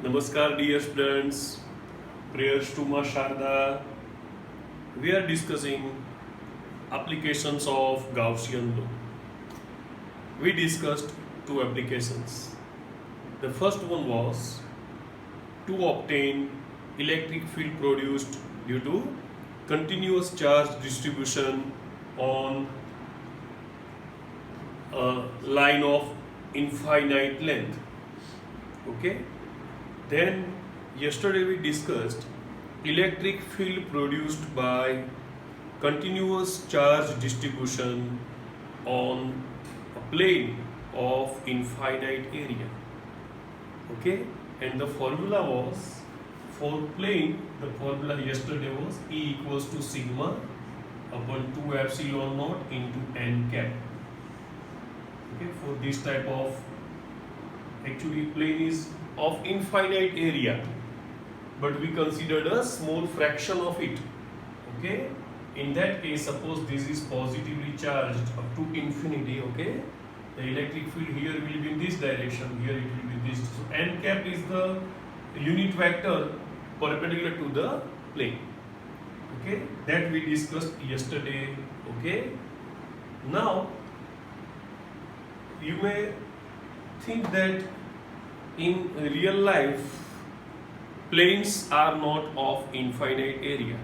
Namaskar, dear students. Prayers to Ma Sharda. We are discussing applications of Gaussian law. We discussed two applications. The first one was to obtain electric field produced due to continuous charge distribution on a line of infinite length. Okay. Then yesterday we discussed electric field produced by continuous charge distribution on a plane of infinite area. Okay, and the formula was for plane, the formula yesterday was E equals to sigma upon 2 epsilon naught into n cap. Okay, for this type of, actually plane is of infinite area, but we considered a small fraction of it. Okay, in that case, suppose this is positively charged up to infinity. Okay, the electric field here will be in this direction, here it will be this. So n cap is the unit vector perpendicular to the plane. Okay, that we discussed yesterday. Okay, now you may think that in real life planes are not of infinite area.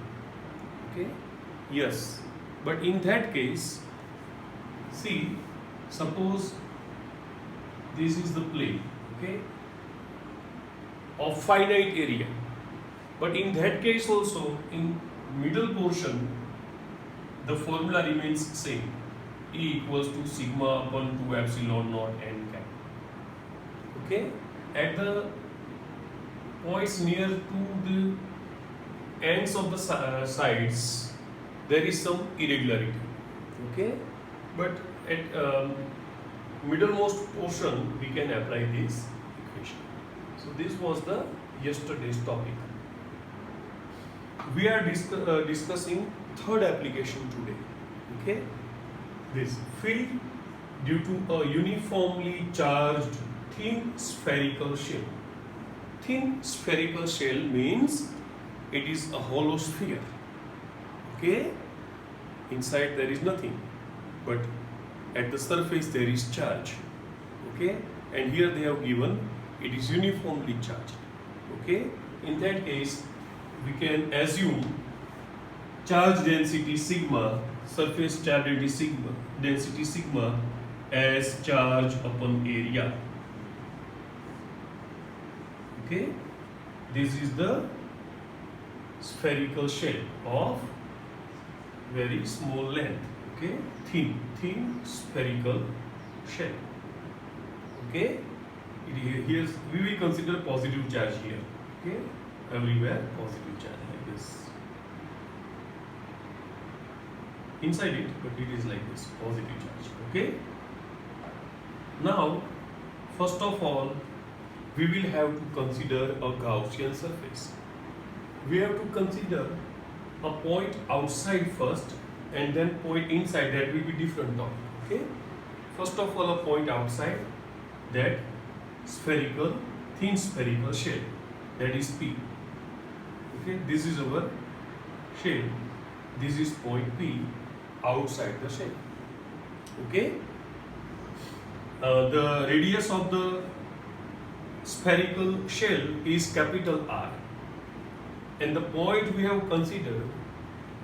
Okay, yes, but in that case, see, suppose this is the plane, okay, of finite area, but in that case also, in middle portion the formula remains same, E equals to sigma upon 2 epsilon naught n cap. Okay, at the points near to the ends of the sides there is some irregularity. Okay, but at middlemost portion we can apply this equation. So this was the yesterday's topic. We are discussing third application today. Okay, this field due to a uniformly charged thin spherical shell. Thin spherical shell means it is a hollow sphere. Okay, inside there is nothing, but at the surface there is charge. Okay, and here they have given it is uniformly charged. Okay, in that case we can assume charge density sigma, surface charge density sigma as charge upon area. Okay, this is the spherical shell of very small length. Okay, thin spherical shell. Okay, here we will consider positive charge here. Okay, everywhere positive charge like this inside it, but it is like this, positive charge. Okay, now first of all we will have to consider a Gaussian surface. We have to consider a point outside first and then point inside. That will be different topic. Okay, first of all a point outside, that spherical, thin spherical shell, that is P. Okay, this is our shell, this is point P outside the shell. Okay, the radius of the spherical shell is capital R, and the point we have considered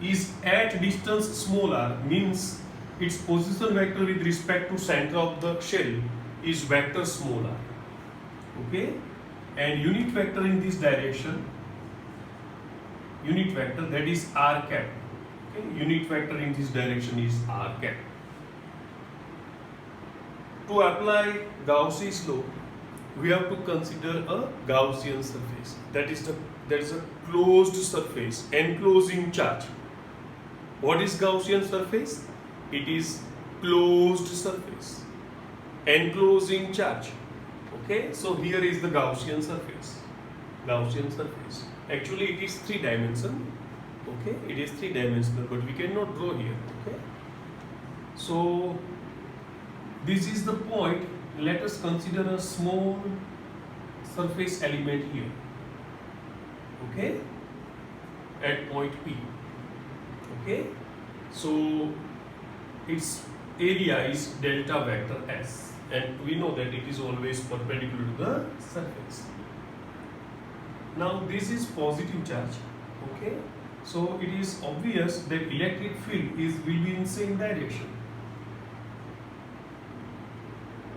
is at distance small r, means its position vector with respect to center of the shell is vector small r. Okay, and unit vector in this direction, unit vector, that is r cap. Okay, unit vector in this direction is r cap. To apply Gauss's law, we have to consider a Gaussian surface. That is a closed surface enclosing charge. What is Gaussian surface? It is closed surface enclosing charge. Okay, so here is the Gaussian surface. Gaussian surface. Actually, it is 3 dimensional. Okay, it is 3 dimensional, but we cannot draw here. Okay, so this is the point. Let us consider a small surface element here, okay, at point P, okay. So its area is delta vector S, and we know that it is always perpendicular to the surface. Now this is positive charge, okay. So it is obvious that electric field will be in same direction,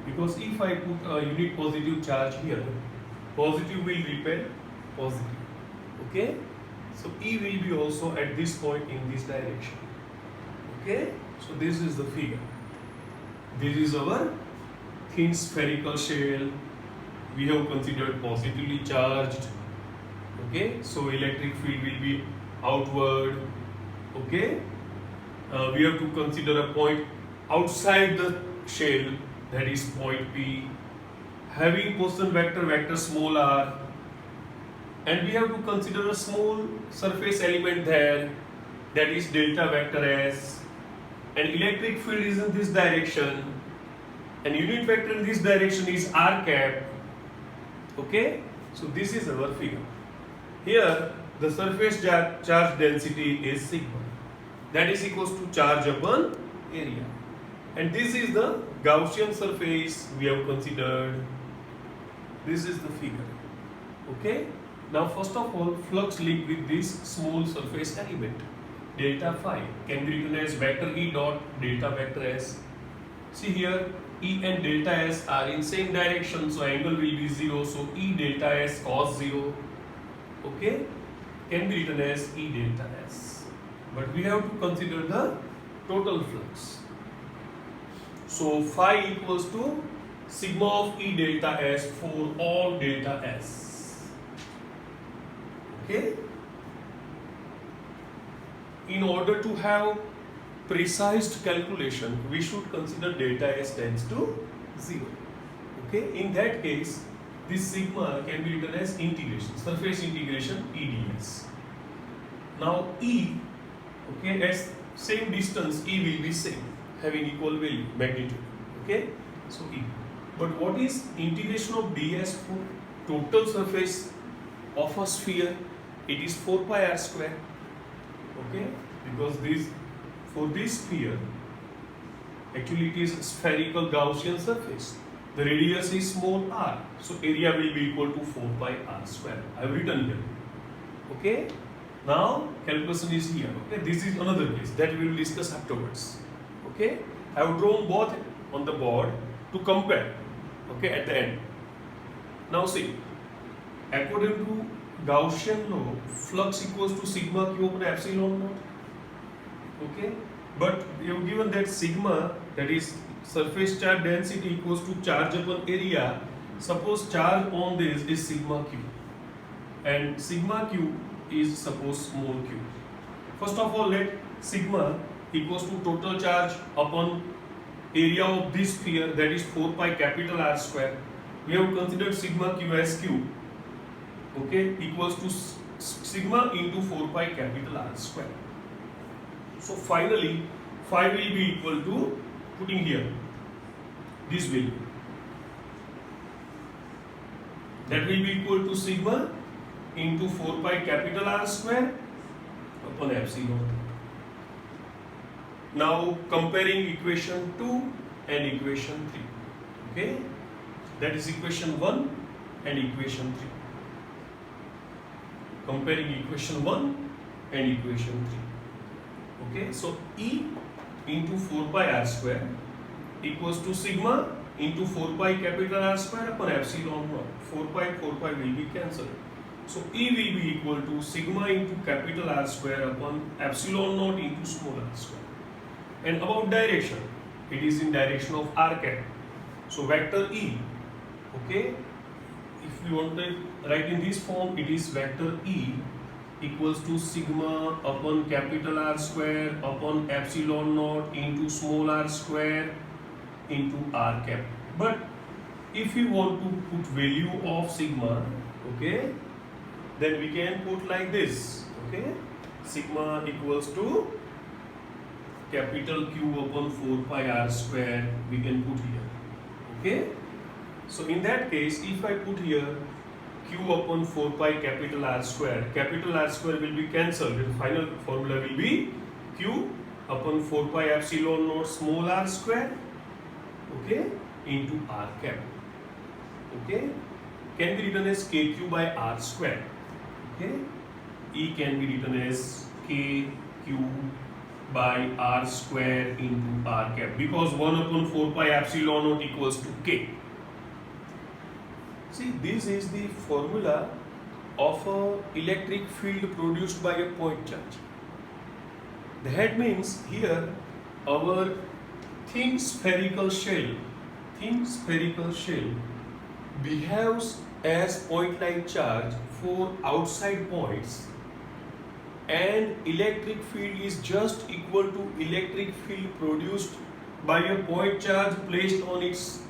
because if I put a unit positive charge here, positive will repel positive, okay. So E will be also at this point in this direction, okay. So this is the figure. This is our thin spherical shell. We have considered positively charged, okay. So electric field will be outward, okay. We have to consider a point outside the shell, that is point P, having position vector small r, and we have to consider a small surface element there, that is delta vector S, and electric field is in this direction, and unit vector in this direction is r cap, okay. So this is our figure. Here the surface charge density is sigma, that is equals to charge upon area, and this is the Gaussian surface we have considered. This is the figure, okay. Now first of all, flux linked with this small surface element delta phi can be written as vector E dot delta vector S. See here, E and delta S are in same direction, so angle will be 0, so E delta S cos 0, okay, can be written as E delta S. But we have to consider the total flux. So phi equals to sigma of E delta S for all delta S, okay. In order to have precise calculation, we should consider delta S tends to 0, okay. In that case, this sigma can be written as integration, surface integration E ds. Now E, okay, at same distance E will be same, having equal value, magnitude, okay. So E, but what is integration of ds for total surface of a sphere? It is 4 pi r square, okay, because for this sphere actually it is spherical Gaussian surface. The radius is small r, so area will be equal to 4 pi r square. I have written here, okay. Now calculation is here, okay. This is another case that we will discuss afterwards, okay. I have drawn both on the board to compare, okay, at the end. Now see, according to Gaussian law, flux equals to sigma q upon epsilon naught, okay. But you have given that sigma, that is surface charge density, equals to charge upon area. Suppose charge on this is sigma q, and sigma q is suppose small q. First of all, let sigma equals to total charge upon area of this sphere, that is 4 pi capital R square. We have considered sigma q as q, okay, equals to sigma into 4 pi capital R square. So finally phi will be equal to, putting here this value, that will be equal to sigma into 4 pi capital R square upon epsilon. Now comparing equation 2 and equation 3, okay, that is equation 1 and equation 3. Comparing equation 1 and equation 3, okay. So E into 4 pi r square equals to sigma into 4 pi capital R square upon epsilon naught. 4 pi will be cancelled. So E will be equal to sigma into capital R square upon epsilon naught into small r square. And about direction, it is in direction of r cap. So vector E, okay, if we want to write in this form, it is vector E equals to sigma upon capital R square upon epsilon naught into small r square into r cap. But if we want to put value of sigma, okay, then we can put like this, okay, sigma equals to capital Q upon 4 pi r square we can put here, okay. So in that case, if I put here Q upon 4 pi capital R square. Capital R square will be cancelled. The final formula will be Q upon 4 pi epsilon naught small r square, okay, into R cap. Okay, can be written as KQ by R square. Okay, E can be written as KQ by R square into R cap, because 1 upon 4 pi epsilon naught equals to K. See, this is the formula of an electric field produced by a point charge. That means here our thin spherical shell behaves as point-like charge for outside points, and electric field is just equal to electric field produced by a point charge placed on its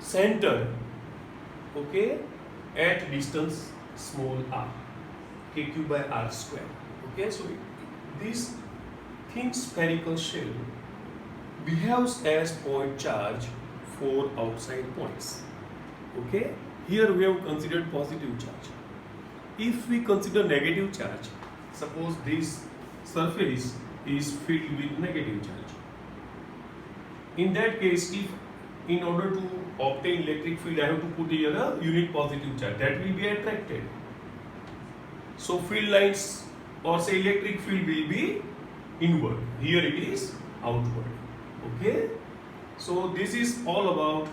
center, okay, at distance small r, kq by r square. Okay, so this thin spherical shell behaves as point charge for outside points. Okay, here we have considered positive charge. If we consider negative charge, suppose this surface is filled with negative charge. In that case, if in order to obtain electric field I have to put here a unit positive charge, that will be attracted. So field lines, or say electric field, will be inward. Here it is outward. Okay, so this is all about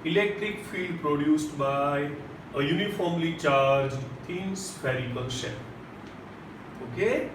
electric field produced by a uniformly charged thin spherical shell. Okay.